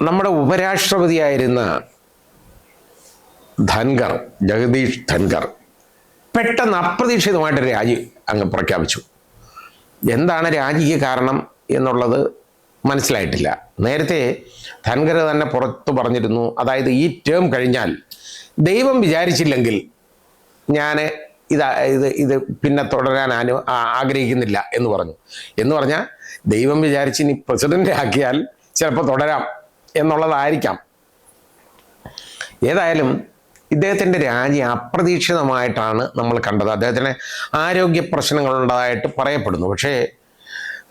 നമ്മുടെ ഉപരാഷ്ട്രപതിയായിരുന്ന ധൻഖർ, ജഗദീഷ് ധൻഖർ പെട്ടെന്ന് അപ്രതീക്ഷിതമായിട്ട് രാജി അങ്ങ് പ്രഖ്യാപിച്ചു. എന്താണ് രാജിക്ക് കാരണം എന്നുള്ളത് മനസ്സിലായിട്ടില്ല. നേരത്തെ ധൻഖർ തന്നെ പുറത്തു പറഞ്ഞിരുന്നു, അതായത് ഈ ടേം കഴിഞ്ഞാൽ ദൈവം വിചാരിച്ചില്ലെങ്കിൽ ഞാൻ ഇത് പിന്നെ തുടരാൻ ആഗ്രഹിക്കുന്നില്ല എന്ന് പറഞ്ഞു. എന്ന് പറഞ്ഞാൽ ദൈവം വിചാരിച്ച് ഇനി പ്രസിഡന്റ് ആക്കിയാൽ ചിലപ്പോൾ തുടരാം എന്നുള്ളതായിരിക്കാം. ഏതായാലും ഇദ്ദേഹത്തിൻ്റെ രാജി അപ്രതീക്ഷിതമായിട്ടാണ് നമ്മൾ കണ്ടത്. അദ്ദേഹത്തിന് ആരോഗ്യ പ്രശ്നങ്ങളുണ്ടായിട്ട് പറയപ്പെടുന്നു. പക്ഷേ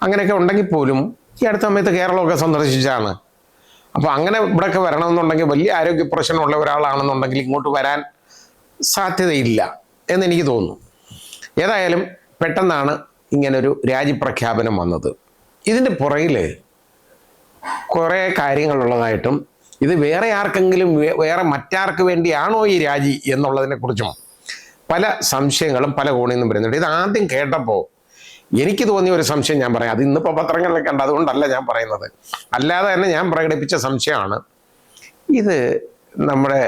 അങ്ങനെയൊക്കെ ഉണ്ടെങ്കിൽ പോലും ഈ അടുത്ത സമയത്ത് കേരളമൊക്കെ സന്ദർശിച്ചാണ്. അപ്പോൾ അങ്ങനെ ഇവിടെയൊക്കെ വരണമെന്നുണ്ടെങ്കിൽ വലിയ ആരോഗ്യ പ്രശ്നമുള്ള ഒരാളാണെന്നുണ്ടെങ്കിൽ ഇങ്ങോട്ട് വരാൻ സാധ്യതയില്ല എന്നെനിക്ക് തോന്നുന്നു. ഏതായാലും പെട്ടെന്നാണ് ഇങ്ങനൊരു രാജിപ്രഖ്യാപനം വന്നത്. ഇതിൻ്റെ പുറകിൽ കുറേ കാര്യങ്ങളുള്ളതായിട്ടും ഇത് വേറെ ആർക്കെങ്കിലും വേറെ മറ്റാർക്ക് വേണ്ടിയാണോ ഈ രാജി എന്നുള്ളതിനെക്കുറിച്ചും പല സംശയങ്ങളും പല കോണിൽ നിന്നും വരുന്നുണ്ട്. ഇത് ആദ്യം കേട്ടപ്പോൾ എനിക്ക് തോന്നിയ ഒരു സംശയം ഞാൻ പറയാം. അത് ഇന്നിപ്പോൾ പത്രങ്ങളിൽ കണ്ട, അതുകൊണ്ടല്ല ഞാൻ പറയുന്നത്. അല്ലാതെ തന്നെ ഞാൻ പ്രകടിപ്പിച്ച സംശയമാണ്. ഇത് നമ്മുടെ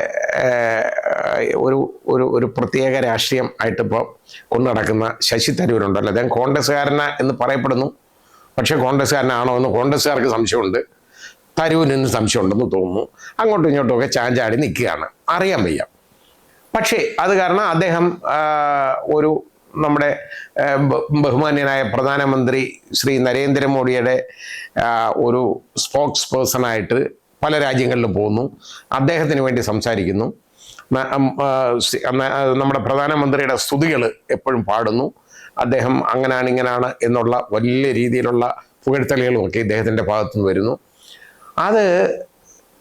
ഒരു ഒരു ഒരു പ്രത്യേക രാഷ്ട്രീയം ആയിട്ടിപ്പോൾ കൊണ്ടു നടക്കുന്ന ശശി തരൂരുണ്ടല്ലോ, അദ്ദേഹം കോൺഗ്രസ്സുകാരന എന്ന് പറയപ്പെടുന്നു. പക്ഷേ കോൺഗ്രസ്സുകാരനാണോ എന്ന് കോൺഗ്രസ്സുകാർക്ക് സംശയമുണ്ട്, തരൂരിന് സംശയമുണ്ടെന്ന് തോന്നുന്നു. അങ്ങോട്ടും ഇങ്ങോട്ടുമൊക്കെ ചാഞ്ചാടി നിൽക്കുകയാണ്, അറിയാൻ വയ്യ. പക്ഷേ അത് കാരണം അദ്ദേഹം നമ്മുടെ ബഹുമാന്യനായ പ്രധാനമന്ത്രി ശ്രീ നരേന്ദ്രമോദിയുടെ ഒരു സ്പോക്സ് പേഴ്സണായിട്ട് പല രാജ്യങ്ങളിലും പോകുന്നു, അദ്ദേഹത്തിന് വേണ്ടി സംസാരിക്കുന്നു, നമ്മുടെ പ്രധാനമന്ത്രിയുടെ സ്തുതികൾ എപ്പോഴും പാടുന്നു, അദ്ദേഹം അങ്ങനാണ് ഇങ്ങനാണ് എന്നുള്ള വലിയ രീതിയിലുള്ള പുകഴ്ത്തലുകളുമൊക്കെ ഇദ്ദേഹത്തിൻ്റെ ഭാഗത്തുനിന്ന് വരുന്നു. അത്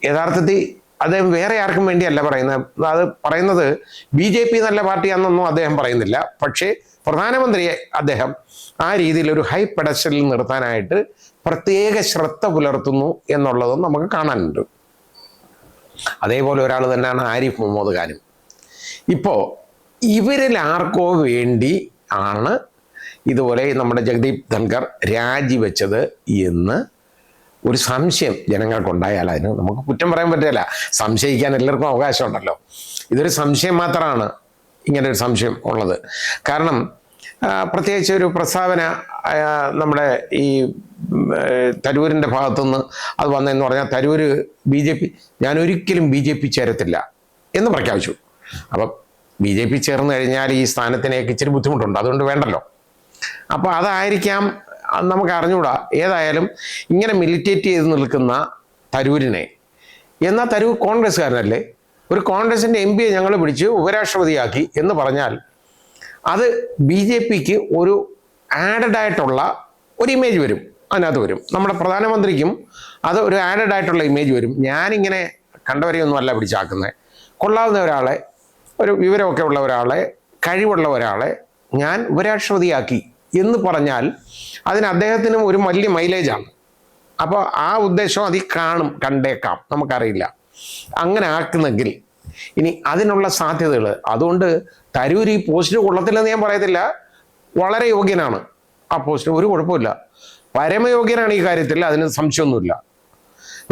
യഥാർത്ഥത്തിൽ അദ്ദേഹം വേറെ ആർക്കും വേണ്ടിയല്ല പറയുന്നത്. അത് പറയുന്നത് BJP നല്ല പാർട്ടിയാണെന്നൊന്നും അദ്ദേഹം പറയുന്നില്ല. പക്ഷേ പ്രധാനമന്ത്രിയെ അദ്ദേഹം ആ രീതിയിലൊരു ഹൈ പെഡസ്റ്റലിൽ നിർത്താനായിട്ട് പ്രത്യേക ശ്രദ്ധ പുലർത്തുന്നു എന്നുള്ളതും നമുക്ക് കാണാനുണ്ട്. അതേപോലെ ഒരാൾ തന്നെയാണ് ആരിഫ് മുഹമ്മദ് ഖാനും. ഇപ്പോൾ ഇവരിൽ ആർക്കോ വേണ്ടി ആണ് ഇതുപോലെ നമ്മുടെ ജഗദീപ് ധൻഖർ രാജിവെച്ചത് എന്ന് ഒരു സംശയം ജനങ്ങൾക്കുണ്ടായാൽ അതിന് നമുക്ക് കുറ്റം പറയാൻ പറ്റില്ല. സംശയിക്കാൻ എല്ലാവർക്കും അവകാശമുണ്ടല്ലോ. ഇതൊരു സംശയം മാത്രമാണ് ഇങ്ങനെ ഒരു സംശയം ഉള്ളത്. കാരണം പ്രത്യേകിച്ച് ഒരു പ്രസ്താവന നമ്മുടെ ഈ തരൂരിൻ്റെ ഭാഗത്തുനിന്ന് അത് വന്നതെന്ന് പറഞ്ഞാൽ തരൂർ BJP ഞാൻ ഒരിക്കലും BJP ചേരത്തില്ല എന്ന് പ്രഖ്യാപിച്ചു. അപ്പം BJP ചേർന്ന് കഴിഞ്ഞാൽ ഈ സ്ഥാനത്തിനേക്ക് ഇച്ചിരി ബുദ്ധിമുട്ടുണ്ട്, അതുകൊണ്ട് വേണ്ടല്ലോ. അപ്പോൾ അതായിരിക്കാം, നമുക്ക് അറിഞ്ഞുകൂടാ. ഏതായാലും ഇങ്ങനെ മിലിറ്റേറ്റ് ചെയ്ത് നിൽക്കുന്ന തരൂരിനെ, എന്നാൽ തരൂർ കോൺഗ്രസ്സുകാരനല്ലേ, ഒരു കോൺഗ്രസിൻ്റെ MP ഞങ്ങൾ പിടിച്ച് ഉപരാഷ്ട്രപതിയാക്കി എന്ന് പറഞ്ഞാൽ അത് BJPക്ക് ഒരു ആഡഡ് ആയിട്ടുള്ള ഒരു ഇമേജ് വരും, അതിനകത്ത് വരും. നമ്മുടെ പ്രധാനമന്ത്രിക്കും അത് ഒരു ആഡഡ് ആയിട്ടുള്ള ഇമേജ് വരും. ഞാനിങ്ങനെ കണ്ടവരെയൊന്നും അല്ല പിടിച്ചാക്കുന്നത്, കൊള്ളാവുന്ന ഒരാളെ, ഒരു വിവരമൊക്കെ ഉള്ള ഒരാളെ, കഴിവുള്ള ഒരാളെ ഞാൻ ഉപരാഷ്ട്രപതിയാക്കി എന്ന് പറഞ്ഞാൽ അതിന് അദ്ദേഹത്തിനും ഒരു വലിയ മൈലേജാണ്. അപ്പോൾ ആ ഉദ്ദേശം അതിൽ കണ്ടേക്കാം, നമുക്കറിയില്ല. അങ്ങനെ ആക്കുന്നെങ്കിൽ ഇനി അതിനുള്ള സാധ്യതകൾ, അതുകൊണ്ട് തരൂർ ഈ പോസ്റ്റിന് കൊള്ളത്തില്ലെന്ന് ഞാൻ പറയത്തില്ല. വളരെ യോഗ്യനാണ് ആ പോസ്റ്റിന്, ഒരു കുഴപ്പമില്ല, പരമയോഗ്യനാണ് ഈ കാര്യത്തിൽ, അതിന് സംശയമൊന്നുമില്ല.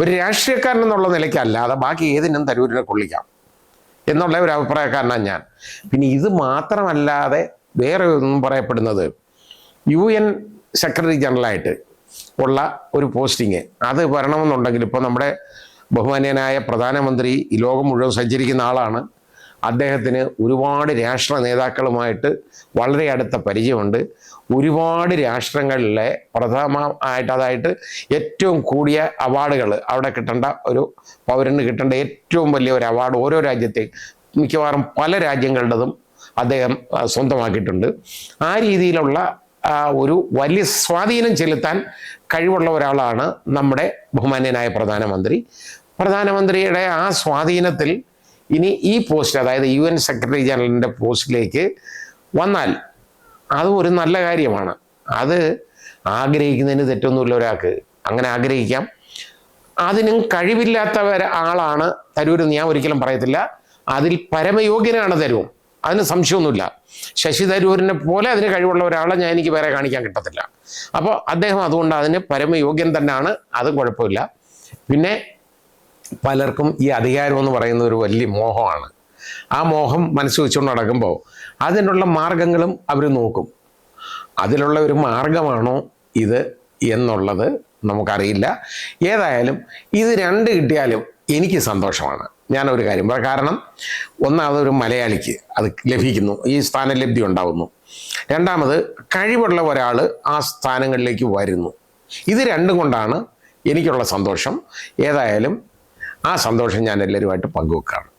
ഒരു രാഷ്ട്രീയക്കാരൻ എന്നുള്ള നിലയ്ക്കല്ലാതെ ബാക്കി ഏതിനും തരൂരിനെ കൊള്ളിക്കാം എന്നുള്ള ഒരു അഭിപ്രായക്കാരനാണ് ഞാൻ. പിന്നെ ഇത് മാത്രമല്ലാതെ വേറെ ഒന്നും പറയപ്പെടുന്നത് UN സെക്രട്ടറി ജനറലായിട്ട് ഉള്ള ഒരു പോസ്റ്റിങ് അത് വരണമെന്നുണ്ടെങ്കിൽ ഇപ്പോൾ നമ്മുടെ ബഹുമാന്യനായ പ്രധാനമന്ത്രി ഈ ലോകം മുഴുവൻ സഞ്ചരിക്കുന്ന ആളാണ്. അദ്ദേഹത്തിന് ഒരുപാട് രാഷ്ട്ര നേതാക്കളുമായിട്ട് വളരെ അടുത്ത പരിചയമുണ്ട്. ഒരുപാട് രാഷ്ട്രങ്ങളിലെ പ്രഥമമായിട്ട്, അതായിട്ട് ഏറ്റവും കൂടിയ അവാർഡുകൾ അവിടെ കിട്ടേണ്ട ഒരു പൗരന് കിട്ടേണ്ട ഏറ്റവും വലിയ ഒരു അവാർഡ് ഓരോ രാജ്യത്തെയും മിക്കവാറും പല രാജ്യങ്ങളുടേതും അദ്ദേഹം സ്വന്തമാക്കിയിട്ടുണ്ട്. ആ രീതിയിലുള്ള ഒരു വലിയ സ്വാധീനം ചെലുത്താൻ കഴിവുള്ള ഒരാളാണ് നമ്മുടെ ബഹുമാന്യനായ പ്രധാനമന്ത്രിയുടെ ആ സ്വാധീനത്തിൽ ഇനി ഈ പോസ്റ്റ്, അതായത് UN സെക്രട്ടറി ജനറലിൻ്റെ പോസ്റ്റിലേക്ക് വന്നാൽ അത് ഒരു നല്ല കാര്യമാണ്. അത് ആഗ്രഹിക്കുന്നതിന് തെറ്റൊന്നുമില്ല, ഒരാൾക്ക് അങ്ങനെ ആഗ്രഹിക്കാം. അതിനും കഴിവില്ലാത്ത ആളാണ് തരൂരെന്ന് ഞാൻ ഒരിക്കലും പറയത്തില്ല. അതിൽ പരമയോഗ്യനാണ് തരൂർ, അതിന് സംശയമൊന്നുമില്ല. ശശി തരൂരിനെ പോലെ അതിന് കഴിവുള്ള ഒരാളെ എനിക്ക് വേറെ കാണിക്കാൻ കിട്ടത്തില്ല. അപ്പോൾ അദ്ദേഹം അതുകൊണ്ട് അതിന് പരമയോഗ്യൻ തന്നെയാണ്, അതും കുഴപ്പമില്ല. പിന്നെ പലർക്കും ഈ അധികാരം എന്ന് പറയുന്ന ഒരു വലിയ മോഹമാണ്. ആ മോഹം മനസ്സ് വെച്ചുകൊണ്ട് നടക്കുമ്പോൾ അതിനുള്ള മാർഗങ്ങളും അവർ നോക്കും. അതിലുള്ള ഒരു മാർഗമാണോ ഇത് എന്നുള്ളത് നമുക്കറിയില്ല. ഏതായാലും ഇത് രണ്ട് കിട്ടിയാലും എനിക്ക് സന്തോഷമാണ്. ഞാനൊരു കാര്യം പറയാം. കാരണം ഒന്നാമത് ഒരു മലയാളിക്ക് അത് ലഭിക്കുന്നു, ഈ സ്ഥാനലബ്ധി ഉണ്ടാകുന്നു. രണ്ടാമത് കഴിവുള്ള ഒരാൾ ആ സ്ഥാനങ്ങളിലേക്ക് വരുന്നു. ഇത് രണ്ടും കൊണ്ടാണ് എനിക്കുള്ള സന്തോഷം. ഏതായാലും ആ സന്തോഷം ഞാൻ എല്ലാവരുമായിട്ട് പങ്കുവെക്കുകയാണ്.